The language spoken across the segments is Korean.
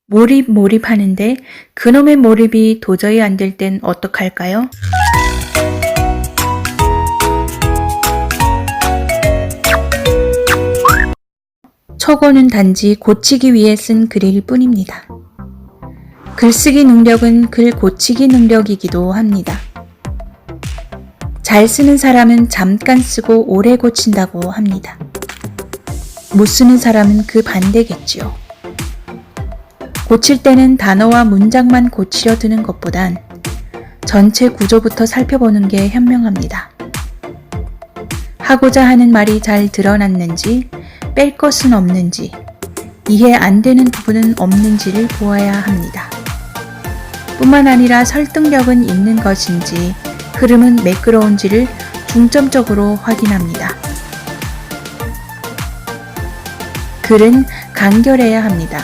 몰입하는데 그놈의 몰입이 도저히 안 될 땐 어떡할까요? 초고는 단지 고치기 위해 쓴 글일 뿐입니다. 글쓰기 능력은 글 고치기 능력이기도 합니다. 잘 쓰는 사람은 잠깐 쓰고 오래 고친다고 합니다. 못 쓰는 사람은 그 반대겠지요. 고칠 때는 단어와 문장만 고치려 드는 것보단 전체 구조부터 살펴보는 게 현명합니다. 하고자 하는 말이 잘 드러났는지, 뺄 것은 없는지, 이해 안 되는 부분은 없는지를 보아야 합니다. 뿐만 아니라 설득력은 있는 것인지, 흐름은 매끄러운지를 중점적으로 확인합니다. 글은 간결해야 합니다.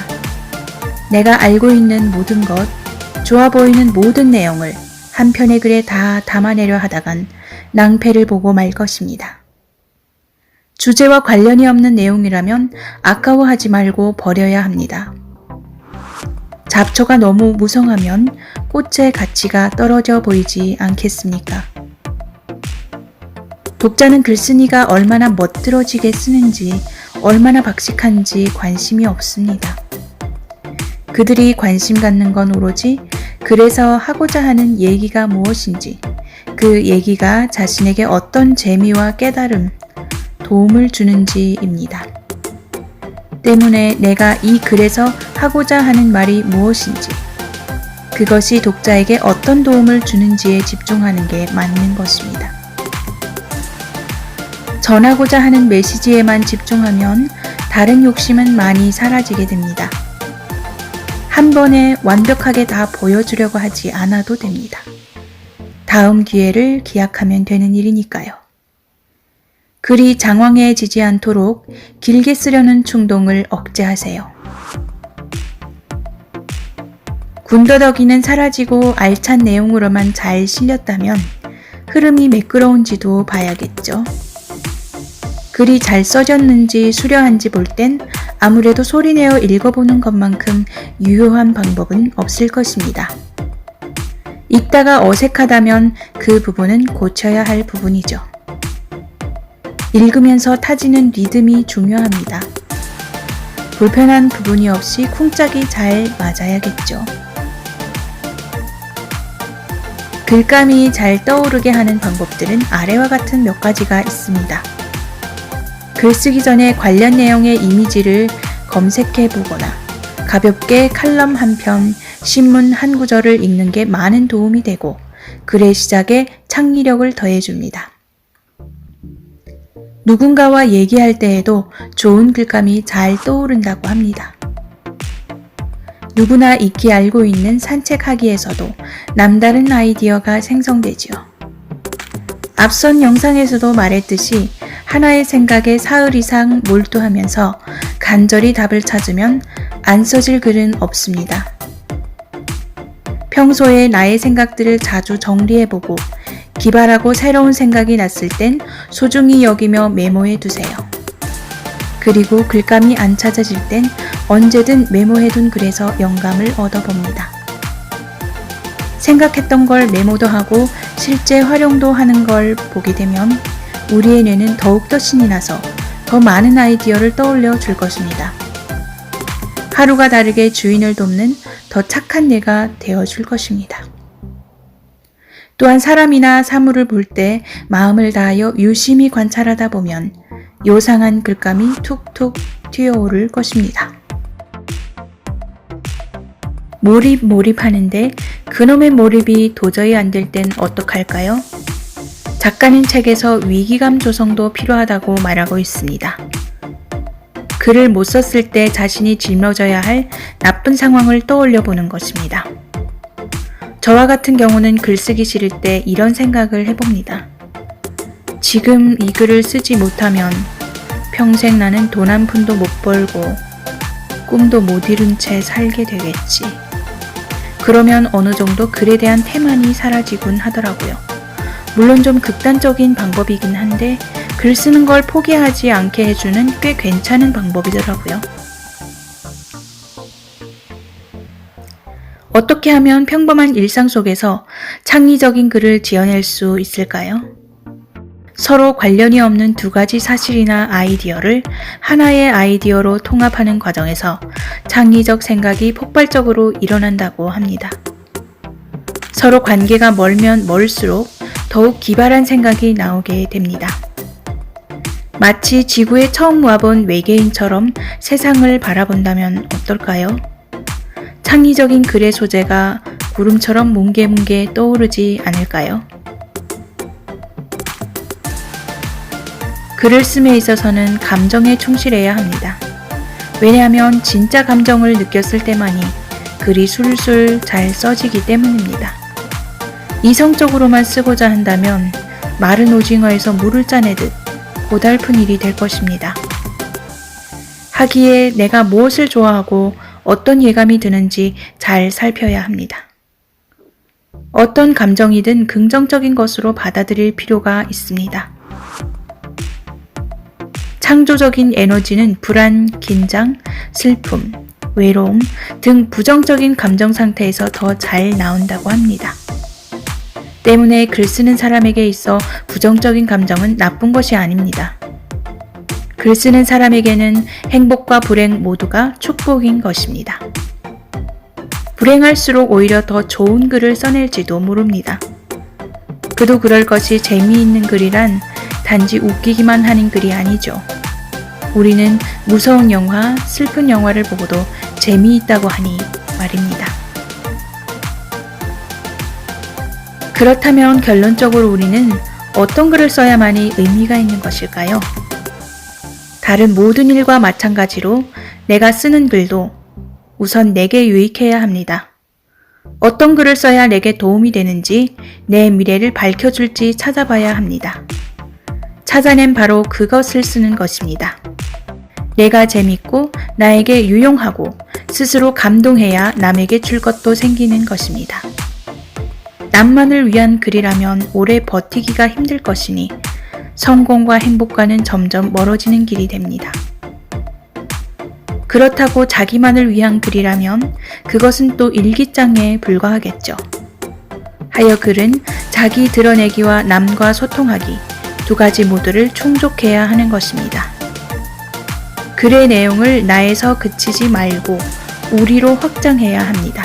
내가 알고 있는 모든 것, 좋아 보이는 모든 내용을 한 편의 글에 다 담아내려 하다간 낭패를 보고 말 것입니다. 주제와 관련이 없는 내용이라면 아까워하지 말고 버려야 합니다. 잡초가 너무 무성하면 꽃의 가치가 떨어져 보이지 않겠습니까? 독자는 글쓴이가 얼마나 멋들어지게 쓰는지, 얼마나 박식한지 관심이 없습니다. 그들이 관심 갖는 건 오로지 글에서 하고자 하는 얘기가 무엇인지, 그 얘기가 자신에게 어떤 재미와 깨달음, 도움을 주는지입니다. 때문에 내가 이 글에서 하고자 하는 말이 무엇인지, 그것이 독자에게 어떤 도움을 주는지에 집중하는 게 맞는 것입니다. 전하고자 하는 메시지에만 집중하면 다른 욕심은 많이 사라지게 됩니다. 한 번에 완벽하게 다 보여주려고 하지 않아도 됩니다. 다음 기회를 기약하면 되는 일이니까요. 글이 장황해지지 않도록 길게 쓰려는 충동을 억제하세요. 군더더기는 사라지고 알찬 내용으로만 잘 실렸다면 흐름이 매끄러운지도 봐야겠죠. 글이 잘 써졌는지 수려한지 볼 땐 아무래도 소리내어 읽어보는 것만큼 유효한 방법은 없을 것입니다. 읽다가 어색하다면 그 부분은 고쳐야 할 부분이죠. 읽으면서 타지는 리듬이 중요합니다. 불편한 부분이 없이 쿵짝이 잘 맞아야겠죠. 글감이 잘 떠오르게 하는 방법들은 아래와 같은 몇 가지가 있습니다. 글 쓰기 전에 관련 내용의 이미지를 검색해 보거나 가볍게 칼럼 한 편, 신문 한 구절을 읽는 게 많은 도움이 되고 글의 시작에 창의력을 더해줍니다. 누군가와 얘기할 때에도 좋은 글감이 잘 떠오른다고 합니다. 누구나 익히 알고 있는 산책하기에서도 남다른 아이디어가 생성되지요. 앞선 영상에서도 말했듯이 하나의 생각에 사흘 이상 몰두하면서 간절히 답을 찾으면 안 써질 글은 없습니다. 평소에 나의 생각들을 자주 정리해보고 기발하고 새로운 생각이 났을 땐 소중히 여기며 메모해 두세요. 그리고 글감이 안 찾아질 땐 언제든 메모해둔 글에서 영감을 얻어봅니다. 생각했던 걸 메모도 하고 실제 활용도 하는 걸 보게 되면 우리의 뇌는 더욱더 신이 나서 더 많은 아이디어를 떠올려 줄 것입니다. 하루가 다르게 주인을 돕는 더 착한 뇌가 되어 줄 것입니다. 또한 사람이나 사물을 볼 때 마음을 다하여 유심히 관찰하다 보면 요상한 글감이 툭툭 튀어오를 것입니다. 몰입하는데 그놈의 몰입이 도저히 안 될 땐 어떡할까요? 작가는 책에서 위기감 조성도 필요하다고 말하고 있습니다. 글을 못 썼을 때 자신이 짊어져야 할 나쁜 상황을 떠올려 보는 것입니다. 저와 같은 경우는 글쓰기 싫을 때 이런 생각을 해봅니다. 지금 이 글을 쓰지 못하면 평생 나는 돈 한 푼도 못 벌고 꿈도 못 이룬 채 살게 되겠지. 그러면 어느 정도 글에 대한 태만이 사라지곤 하더라고요. 물론 좀 극단적인 방법이긴 한데 글 쓰는 걸 포기하지 않게 해주는 꽤 괜찮은 방법이더라고요. 어떻게 하면 평범한 일상 속에서 창의적인 글을 지어낼 수 있을까요? 서로 관련이 없는 두 가지 사실이나 아이디어를 하나의 아이디어로 통합하는 과정에서 창의적 생각이 폭발적으로 일어난다고 합니다. 서로 관계가 멀면 멀수록 더욱 기발한 생각이 나오게 됩니다. 마치 지구에 처음 와본 외계인처럼 세상을 바라본다면 어떨까요? 창의적인 글의 소재가 구름처럼 뭉게뭉게 떠오르지 않을까요? 글을 씀에 있어서는 감정에 충실해야 합니다. 왜냐하면 진짜 감정을 느꼈을 때만이 글이 술술 잘 써지기 때문입니다. 이성적으로만 쓰고자 한다면 마른 오징어에서 물을 짜내듯 고달픈 일이 될 것입니다. 하기에 내가 무엇을 좋아하고 어떤 예감이 드는지 잘 살펴야 합니다. 어떤 감정이든 긍정적인 것으로 받아들일 필요가 있습니다. 창조적인 에너지는 불안, 긴장, 슬픔, 외로움 등 부정적인 감정 상태에서 더 잘 나온다고 합니다. 때문에 글 쓰는 사람에게 있어 부정적인 감정은 나쁜 것이 아닙니다. 글 쓰는 사람에게는 행복과 불행 모두가 축복인 것입니다. 불행할수록 오히려 더 좋은 글을 써낼지도 모릅니다. 그도 그럴 것이 재미있는 글이란 단지 웃기기만 하는 글이 아니죠. 우리는 무서운 영화, 슬픈 영화를 보고도 재미있다고 하니 말입니다. 그렇다면 결론적으로 우리는 어떤 글을 써야만이 의미가 있는 것일까요? 다른 모든 일과 마찬가지로 내가 쓰는 글도 우선 내게 유익해야 합니다. 어떤 글을 써야 내게 도움이 되는지, 내 미래를 밝혀줄지 찾아봐야 합니다. 찾아낸 바로 그것을 쓰는 것입니다. 내가 재밌고 나에게 유용하고 스스로 감동해야 남에게 줄 것도 생기는 것입니다. 남만을 위한 글이라면 오래 버티기가 힘들 것이니 성공과 행복과는 점점 멀어지는 길이 됩니다. 그렇다고 자기만을 위한 글이라면 그것은 또 일기장에 불과하겠죠. 하여 글은 자기 드러내기와 남과 소통하기 두 가지 모두를 충족해야 하는 것입니다. 글의 내용을 나에서 그치지 말고 우리로 확장해야 합니다.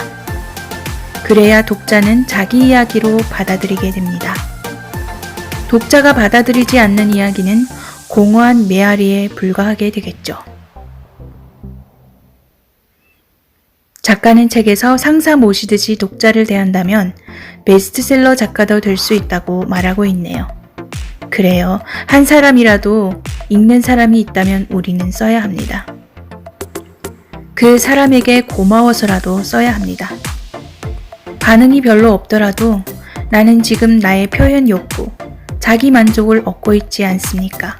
그래야 독자는 자기 이야기로 받아들이게 됩니다. 독자가 받아들이지 않는 이야기는 공허한 메아리에 불과하게 되겠죠. 작가는 책에서 상사 모시듯이 독자를 대한다면 베스트셀러 작가도 될 수 있다고 말하고 있네요. 그래요. 한 사람이라도 읽는 사람이 있다면 우리는 써야 합니다. 그 사람에게 고마워서라도 써야 합니다. 반응이 별로 없더라도 나는 지금 나의 표현 욕구, 자기 만족을 얻고 있지 않습니까?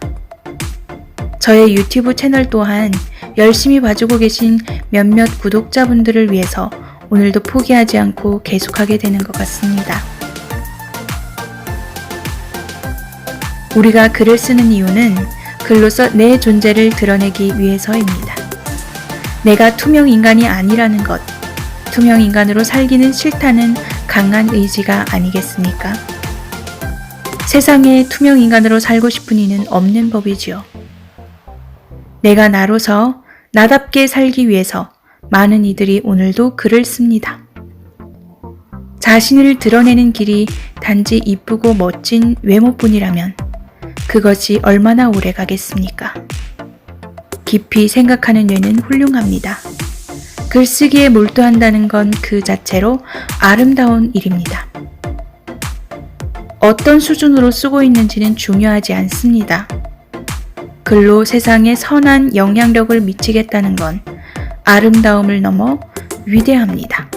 저의 유튜브 채널 또한 열심히 봐주고 계신 몇몇 구독자분들을 위해서 오늘도 포기하지 않고 계속하게 되는 것 같습니다. 우리가 글을 쓰는 이유는 글로써 내 존재를 드러내기 위해서입니다. 내가 투명 인간이 아니라는 것, 투명 인간으로 살기는 싫다는 강한 의지가 아니겠습니까? 세상에 투명 인간으로 살고 싶은 이는 없는 법이지요. 내가 나로서 나답게 살기 위해서 많은 이들이 오늘도 글을 씁니다. 자신을 드러내는 길이 단지 이쁘고 멋진 외모뿐이라면 그것이 얼마나 오래 가겠습니까? 깊이 생각하는 뇌는 훌륭합니다. 글쓰기에 몰두한다는 건 그 자체로 아름다운 일입니다. 어떤 수준으로 쓰고 있는지는 중요하지 않습니다. 글로 세상에 선한 영향력을 미치겠다는 건 아름다움을 넘어 위대합니다.